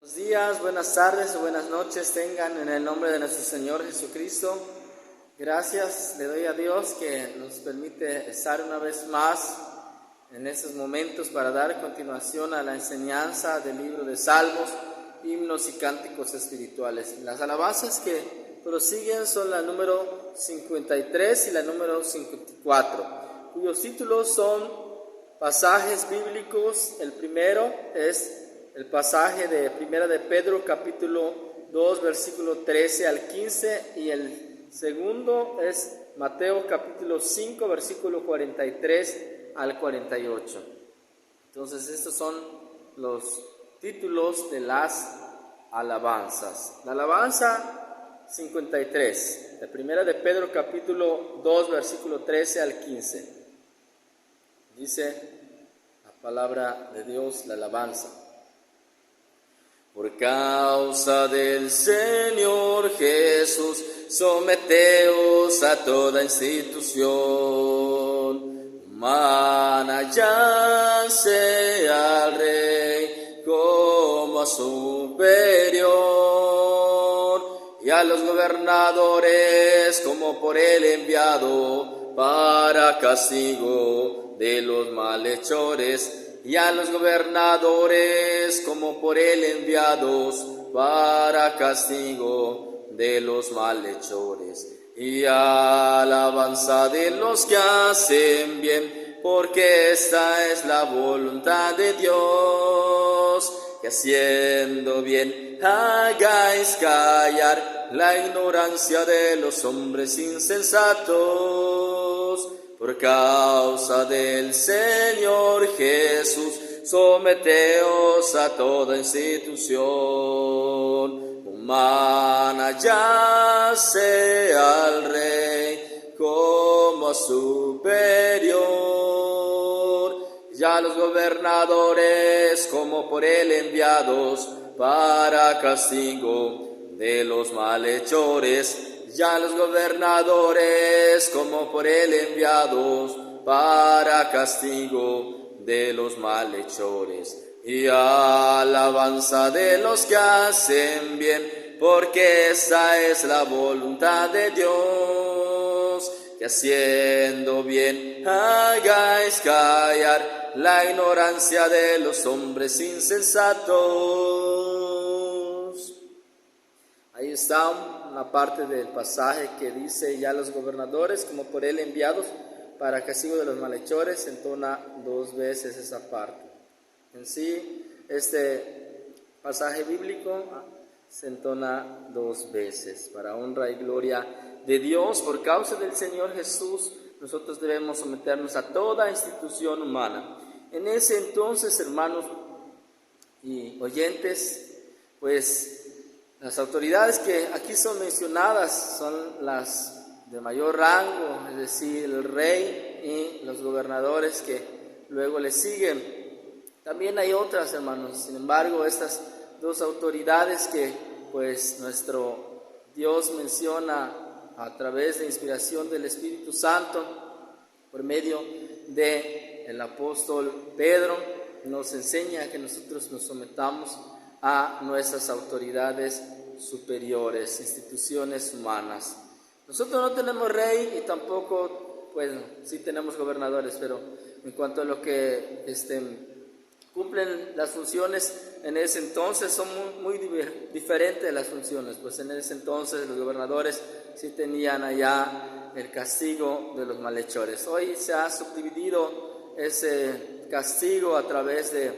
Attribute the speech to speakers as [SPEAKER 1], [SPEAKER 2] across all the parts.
[SPEAKER 1] Buenos días, buenas tardes o buenas noches tengan en el nombre de nuestro Señor Jesucristo. Gracias le doy a Dios que nos permite estar una vez más en estos momentos para dar continuación a la enseñanza del libro de Salmos, himnos y cánticos espirituales. Las alabanzas que prosiguen son la número 53 y la número 54, cuyos títulos son pasajes bíblicos. El primero es el pasaje de Primera de Pedro, capítulo 2, versículo 13 al 15, y el segundo es Mateo, capítulo 5, versículo 43 al 48. Entonces, estos son los títulos de las alabanzas. La alabanza 53, de Primera de Pedro, capítulo 2, versículo 13 al 15. Dice la palabra de Dios, la alabanza. Por causa del Señor Jesús, someteos a toda institución humana, ya sea al Rey como a superior, y a los gobernadores como por él enviado para castigo de los malhechores, y a los gobernadores como por él enviados para castigo de los malhechores, y alabanza de los que hacen bien, porque esta es la voluntad de Dios, que haciendo bien hagáis callar la ignorancia de los hombres insensatos. Por causa del Señor Jesús, someteos a toda institución humana, ya sea al Rey como a superior, ya los gobernadores como por él enviados para castigo de los malhechores, ya los gobernadores como por él enviados para castigo de los malhechores, y alabanza de los que hacen bien, porque esa es la voluntad de Dios, que haciendo bien hagáis callar la ignorancia de los hombres insensatos. Ahí está una parte del pasaje que dice: ya los gobernadores como por él enviados para castigo de los malhechores. Se entona dos veces esa parte. En sí, este pasaje bíblico se entona dos veces para honra y gloria de Dios. Por causa del Señor Jesús, nosotros debemos someternos a toda institución humana. En ese entonces, hermanos y oyentes, pues las autoridades que aquí son mencionadas son las de mayor rango, es decir, el rey y los gobernadores que luego le siguen. También hay otras, hermanos. Sin embargo, estas dos autoridades que pues nuestro Dios menciona a través de inspiración del Espíritu Santo por medio del apóstol Pedro, nos enseña que nosotros nos sometamos a nuestras autoridades superiores, instituciones humanas. Nosotros no tenemos rey y tampoco, bueno, sí tenemos gobernadores, pero en cuanto a lo que cumplen las funciones en ese entonces son muy diferentes las funciones. Pues en ese entonces los gobernadores sí tenían allá el castigo de los malhechores. Hoy se ha subdividido ese castigo a través de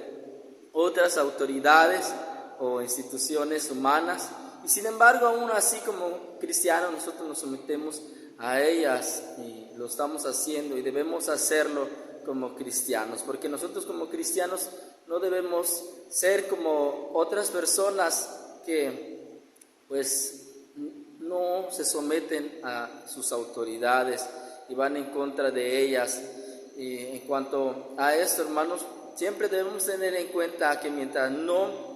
[SPEAKER 1] otras autoridades o instituciones humanas, y sin embargo, aún así, como cristianos, nosotros nos sometemos a ellas y lo estamos haciendo, y debemos hacerlo como cristianos, porque nosotros como cristianos no debemos ser como otras personas que pues no se someten a sus autoridades y van en contra de ellas. Y en cuanto a esto, hermanos, siempre debemos tener en cuenta que mientras no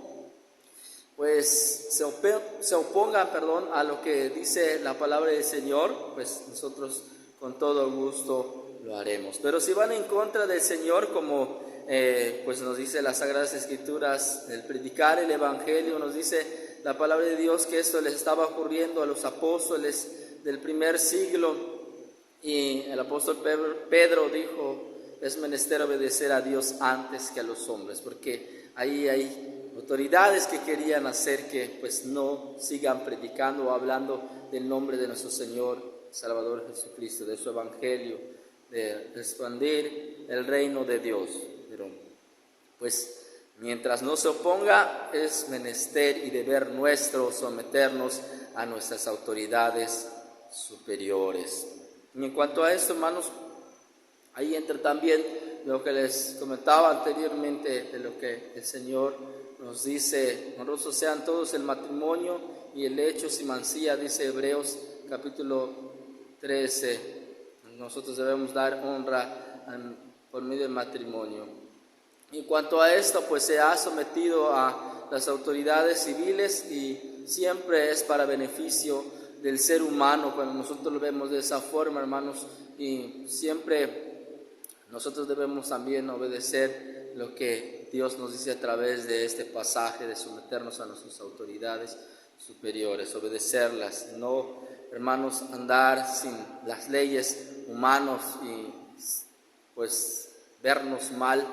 [SPEAKER 1] pues se opongan a lo que dice la palabra del Señor, pues nosotros con todo gusto lo haremos. Pero si van en contra del Señor, como pues nos dice las Sagradas Escrituras, el predicar el Evangelio, nos dice la palabra de Dios que esto les estaba ocurriendo a los apóstoles del primer siglo, y el apóstol Pedro dijo: es menester obedecer a Dios antes que a los hombres, porque ahí hay autoridades que querían hacer que pues no sigan predicando o hablando del nombre de nuestro Señor Salvador Jesucristo, de su Evangelio, de expandir el reino de Dios. Pero pues mientras no se oponga, es menester y deber nuestro someternos a nuestras autoridades superiores. Y en cuanto a esto, hermanos, ahí entra también lo que les comentaba anteriormente, de lo que el Señor nos dice: honrosos sean todos el matrimonio y el hecho sin mancilla, dice Hebreos capítulo 13. Nosotros debemos dar honra por medio del matrimonio. En cuanto a esto, pues se ha sometido a las autoridades civiles y siempre es para beneficio del ser humano cuando nosotros lo vemos de esa forma, hermanos, y siempre nosotros debemos también obedecer lo que Dios nos dice a través de este pasaje, de someternos a nuestras autoridades superiores, obedecerlas, no, hermanos, andar sin las leyes humanas y pues vernos mal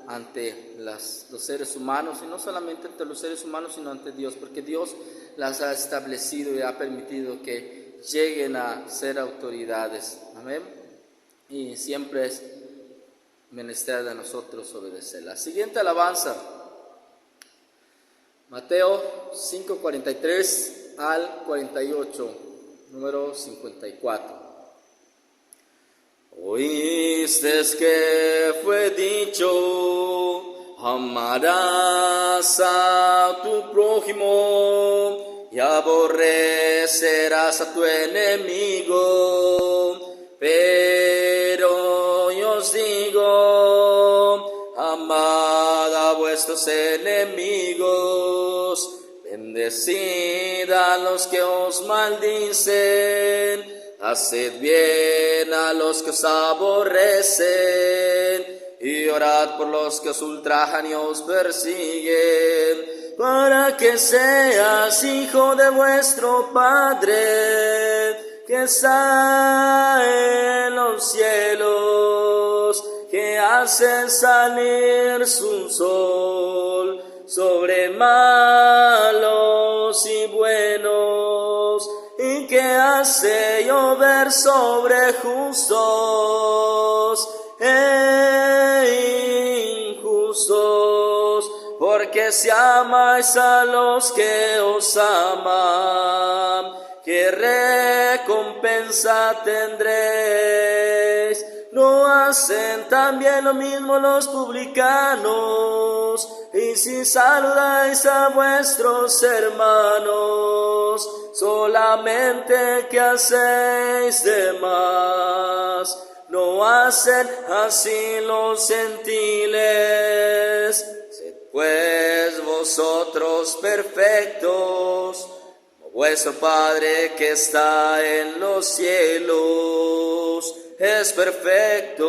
[SPEAKER 1] ante los seres humanos, y no solamente ante los seres humanos, sino ante Dios, porque Dios las ha establecido y ha permitido que lleguen a ser autoridades. Amén. Y siempre es menester de nosotros obedecerla. Siguiente alabanza, Mateo 5:43 al 48, número 54. Oíste que fue dicho: amarás a tu prójimo y aborrecerás a tu enemigo. Pero yo os digo: amad a vuestros enemigos, bendecid a los que os maldicen, haced bien a los que os aborrecen, y orad por los que os ultrajan y os persiguen, para que seas hijo de vuestro Padre, que está en los cielos, que hace salir su sol sobre malos y buenos, y que hace llover sobre justos e injustos, porque si amáis a los que os aman, ¿qué recompensa tendréis? ¿No hacen también lo mismo los publicanos? Y si saludáis a vuestros hermanos, solamente que hacéis de más, ¿no hacen así los gentiles? Sed pues vosotros perfectos, como vuestro Padre que está en los cielos es perfecto.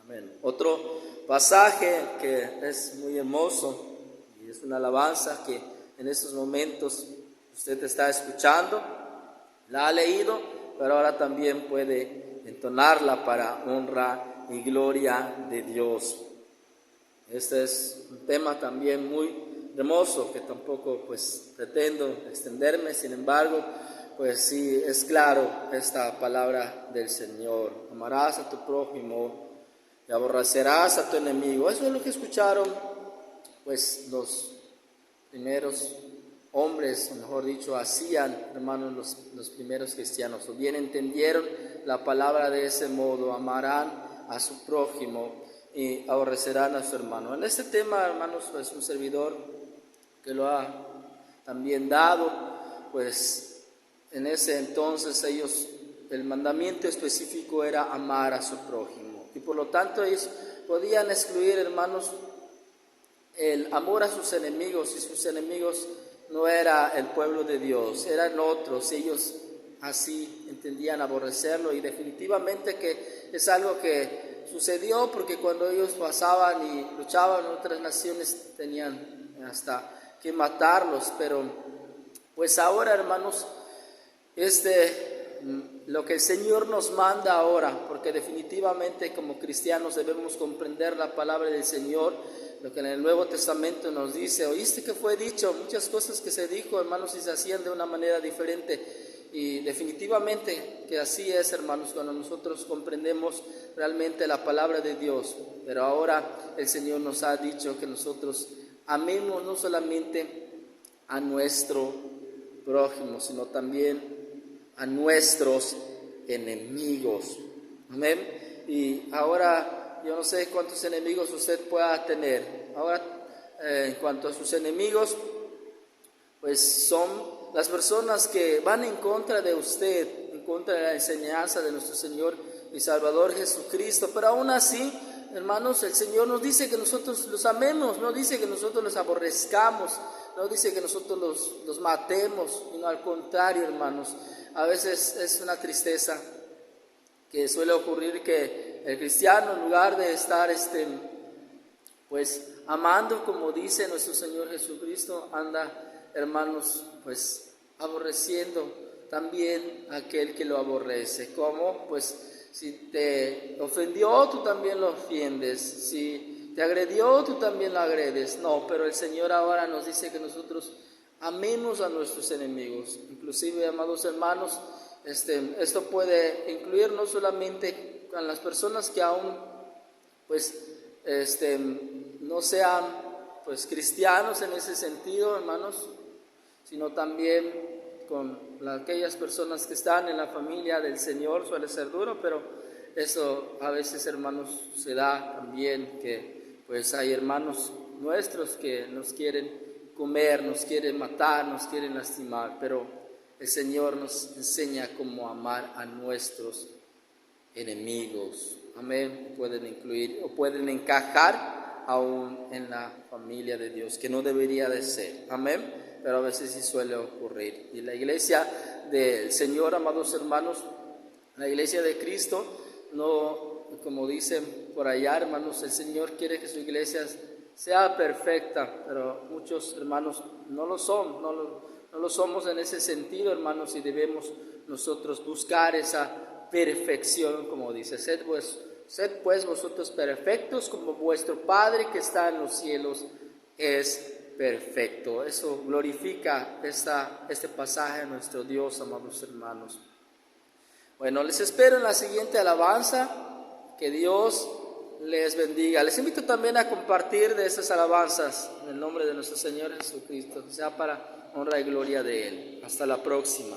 [SPEAKER 1] Amén. Otro pasaje que es muy hermoso y es una alabanza que en estos momentos usted está escuchando, la ha leído, pero ahora también puede entonarla para honra y gloria de Dios. Este es un tema también muy hermoso que tampoco pues pretendo extenderme, sin embargo, pues sí es claro esta palabra del Señor: amarás a tu prójimo y aborrecerás a tu enemigo. Eso es lo que escucharon pues los primeros hombres, o mejor dicho, hacían, hermanos, los primeros cristianos, o bien entendieron la palabra de ese modo: amarán a su prójimo y aborrecerán a su hermano. En este tema, hermanos, pues un servidor que lo ha también dado, pues en ese entonces el mandamiento específico era amar a su prójimo, y por lo tanto ellos podían excluir, hermanos, el amor a sus enemigos, y sus enemigos no era el pueblo de Dios, eran otros. Ellos así entendían aborrecerlo, y definitivamente que es algo que sucedió, porque cuando ellos pasaban y luchaban en otras naciones tenían hasta que matarlos. Pero pues ahora, hermanos, lo que el Señor nos manda ahora, porque definitivamente como cristianos debemos comprender la palabra del Señor, lo que en el Nuevo Testamento nos dice. Oíste que fue dicho, muchas cosas que se dijo, hermanos, y se hacían de una manera diferente, y definitivamente que así es, hermanos, cuando nosotros comprendemos realmente la palabra de Dios. Pero ahora el Señor nos ha dicho que nosotros amemos no solamente a nuestro prójimo, sino también a nuestros enemigos. Amén. Y ahora yo no sé cuántos enemigos usted pueda tener. Ahora, en cuanto a sus enemigos, pues son las personas que van en contra de usted, en contra de la enseñanza de nuestro Señor y Salvador Jesucristo. Pero aún así, hermanos, el Señor nos dice que nosotros los amemos, no dice que nosotros los aborrezcamos, no dice que nosotros los matemos, sino al contrario, hermanos. A veces es una tristeza que suele ocurrir, que el cristiano, en lugar de estar pues amando como dice nuestro Señor Jesucristo, anda, hermanos, pues aborreciendo también a aquel que lo aborrece. ¿Cómo? Pues si te ofendió, tú también lo ofendes. Si te agredió, tú también lo agredes. No, pero el Señor ahora nos dice que nosotros amemos a nuestros enemigos. Inclusive, amados hermanos, esto puede incluir no solamente a las personas que aún pues no sean pues cristianos en ese sentido, hermanos, sino también con aquellas personas que están en la familia del Señor. Suele ser duro, pero eso a veces, hermanos, se da también, que pues hay hermanos nuestros que nos quieren comer, nos quieren matar, nos quieren lastimar, pero el Señor nos enseña cómo amar a nuestros enemigos. Amén. Pueden incluir o pueden encajar aún en la familia de Dios, que no debería de ser. Amén. Pero a veces sí suele ocurrir. Y la iglesia del Señor, amados hermanos, la iglesia de Cristo, no, como dicen por allá, hermanos, el Señor quiere que su iglesia sea perfecta, pero muchos hermanos no lo son, no lo somos en ese sentido, hermanos, y debemos nosotros buscar esa perfección, como dice, sed pues vosotros perfectos como vuestro Padre que está en los cielos es perfecto. Eso glorifica este pasaje de nuestro Dios, amados hermanos. Bueno, les espero en la siguiente alabanza. Que Dios les bendiga. Les invito también a compartir de estas alabanzas en el nombre de nuestro Señor Jesucristo, sea para honra y gloria de Él. Hasta la próxima.